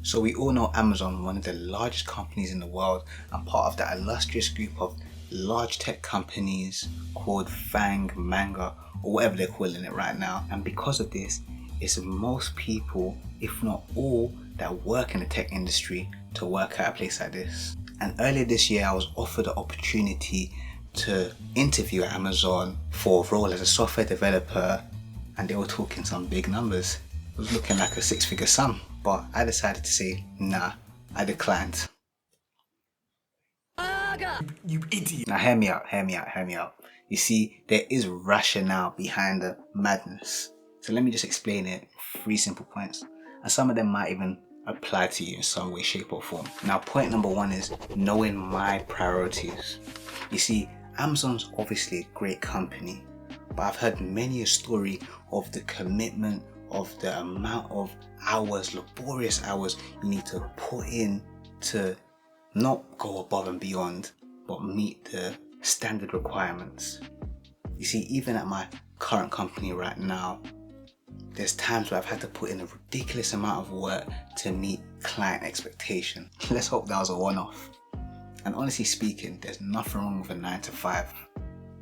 So we all know Amazon, one of the largest companies in the world and part of that illustrious group of large tech companies called FAANG, Manga, or whatever they're calling it right now. And because of this, it's most people, if not all, that work in the tech industry to work at a place like this. And earlier this year, I was offered the opportunity to interview at Amazon for a role as a software developer, and they were talking some big numbers. It was looking like a six-figure sum, but I decided to say, nah, I declined. You idiot. Now hear me out. You see, there is rationale behind the madness. So let me just explain it in 3 simple points. And some of them might even apply to you in some way, shape or form. Now point number 1 is knowing my priorities. You see, Amazon's obviously a great company, but I've heard many a story of the commitment, of the amount of hours, laborious hours you need to put in to not go above and beyond, but meet the standard requirements. You see, even at my current company right now, there's times where I've had to put in a ridiculous amount of work to meet client expectation. Let's hope that was a one-off. And honestly speaking, there's nothing wrong with a 9 to 5.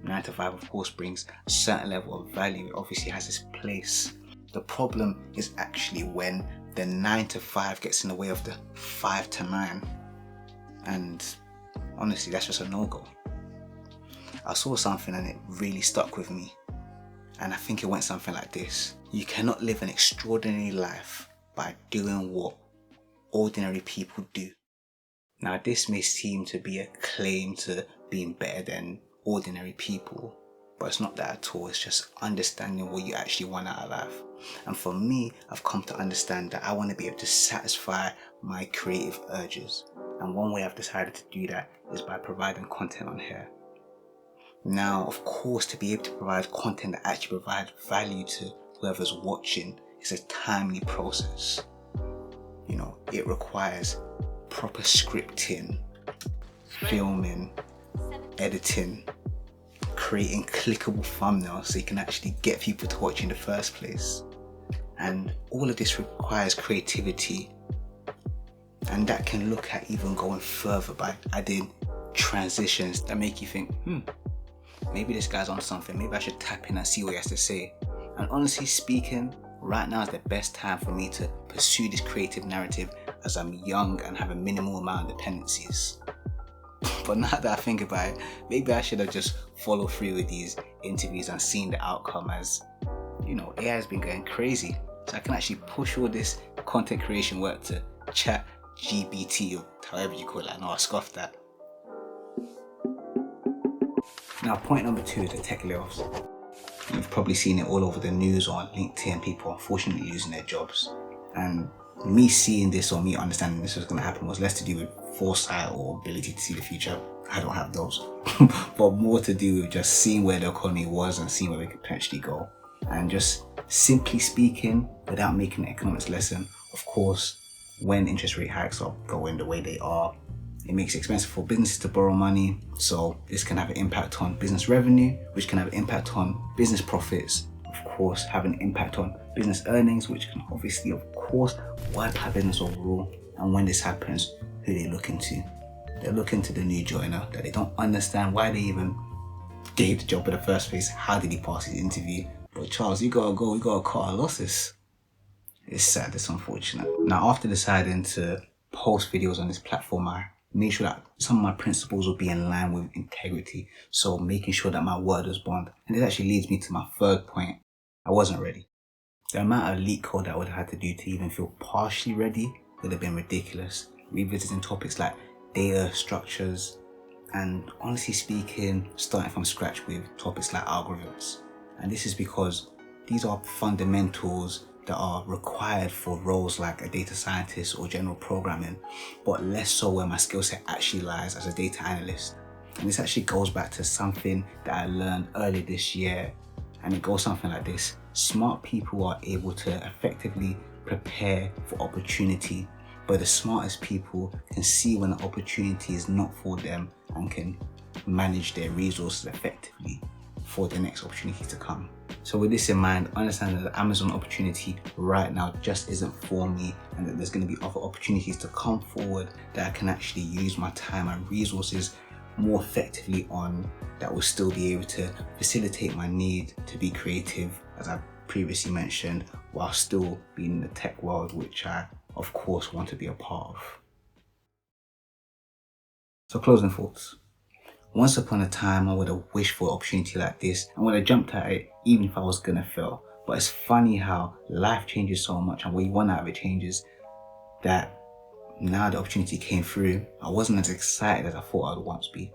9 to 5 of course brings a certain level of value. It obviously has its place. The problem is actually when the 9 to 5 gets in the way of the 5 to 9. And honestly, that's just a no-go. I saw something and it really stuck with me. And I think it went something like this. You cannot live an extraordinary life by doing what ordinary people do. Now this may seem to be a claim to being better than ordinary people, but it's not that at all. It's just understanding what you actually want out of life. And for me, I've come to understand that I want to be able to satisfy my creative urges. And one way I've decided to do that is by providing content on here. Now, of course, to be able to provide content that actually provides value to whoever's watching is a timely process. You know, it requires proper scripting, filming, editing, creating clickable thumbnails so you can actually get people to watch in the first place. And all of this requires creativity. And that can look at even going further by adding transitions that make you think, maybe this guy's on something, maybe I should tap in and see what he has to say. And honestly speaking, right now is the best time for me to pursue this creative narrative as I'm young and have a minimal amount of dependencies. But now that I think about it, maybe I should have just followed through with these interviews and seen the outcome, as, you know, AI has been going crazy. So I can actually push all this content creation work to ChatGPT or however you call it. I know I scoffed that. Now point number 2 is the tech layoffs. You've probably seen it all over the news or on LinkedIn, people unfortunately losing their jobs. And me seeing this or me understanding this was going to happen was less to do with foresight or ability to see the future. I don't have those. But more to do with just seeing where the economy was and seeing where we could potentially go. And just simply speaking, without making an economics lesson, of course, when interest rate hikes are going the way they are, it makes it expensive for businesses to borrow money. So this can have an impact on business revenue, which can have an impact on business profits, of course, have an impact on business earnings, which can obviously, of course, wipe out business overall. And when this happens, who they look into? They're looking to the new joiner that they don't understand why they even gave the job in the first place. How did he pass his interview? But Charles, you gotta go, you gotta cut our losses. It's sad, it's unfortunate. Now, after deciding to post videos on this platform, I made sure that some of my principles will be in line with integrity. So making sure that my word was bond. And this actually leads me to my 3rd point. I wasn't ready. The amount of leak code I would have had to do to even feel partially ready would have been ridiculous. Revisiting topics like data structures and, honestly speaking, starting from scratch with topics like algorithms. And this is because these are fundamentals that are required for roles like a data scientist or general programming, but less so where my skill set actually lies as a data analyst. And this actually goes back to something that I learned earlier this year, and it goes something like this. Smart people are able to effectively prepare for opportunity, but the smartest people can see when the opportunity is not for them and can manage their resources effectively for the next opportunity to come. So with this in mind, understand that the Amazon opportunity right now just isn't for me, and that there's going to be other opportunities to come forward that I can actually use my time and resources more effectively on, that will still be able to facilitate my need to be creative, as I previously mentioned, while still being in the tech world, which I of course want to be a part of. So closing thoughts. Once upon a time, I would have wished for an opportunity like this and would have jumped at it even if I was gonna fail. But it's funny how life changes so much and what you want out of it changes, that now the opportunity came through, I wasn't as excited as I thought I would once be.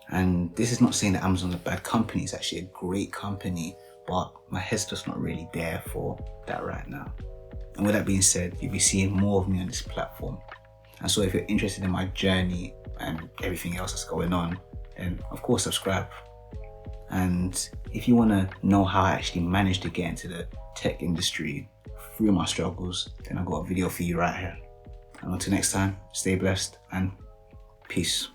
And this is not saying that Amazon's a bad company, it's actually a great company, but my head's just not really there for that right now. And with that being said, you'll be seeing more of me on this platform. And so if you're interested in my journey and everything else that's going on, then of course subscribe. And if you want to know how I actually managed to get into the tech industry through my struggles, then I've got a video for you right here. And until next time, stay blessed and peace.